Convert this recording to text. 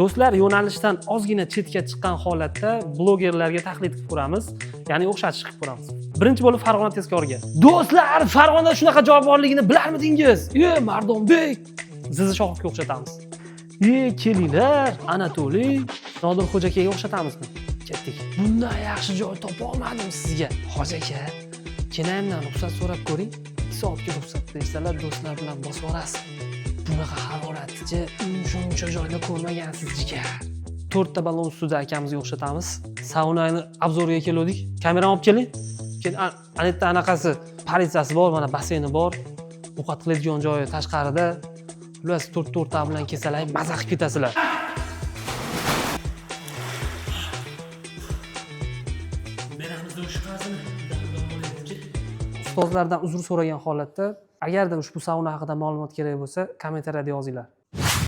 Do'stlar, yo'nalishdan ozgina chetga chiqqan holatda blogerlarga taklif qilib ko'ramiz, ya'ni o'xshatish qilib ko'ramiz. Birinchi bo'lib Farg'ona tezkorga. Do'stlar, Farg'onada shunaqa joy borligini bilarmidingiz? Mardonbek, Zizi Shohobga o'xshatamiz. Kelinglar, Anatoliy, Nodirxo'ja akaga o'xshatamizmi? Ketdik. Bundan yaxshi joy topa olmadim sizga. Hoji aka, kenayimdan ruxsat so'rab ko'ring. 2 soatga ruxsat bersalar, do'stlar bilan bosib olasiz. Bunaqa haroratchi, shuncha joyda ko'rmagansiz jigar. 4 ta ballon ustida akamizga o'xshatamiz. Saunani obzoriga keldik. Kamerani olib keling. Ana yerda anaqasi, politsiyasi bor, mana baseyni bor. Ovqat qiladigan joyi tashqarida. Ular 4 ta bilan kelsalar, maza qilib ketasizlar. Beramizda o'sha qazini. Ustozlardan uzr so'ragan holatda, agarda ushbu sauna haqida ma'lumot kerak bo'lsa, kommentariyada yozinglar.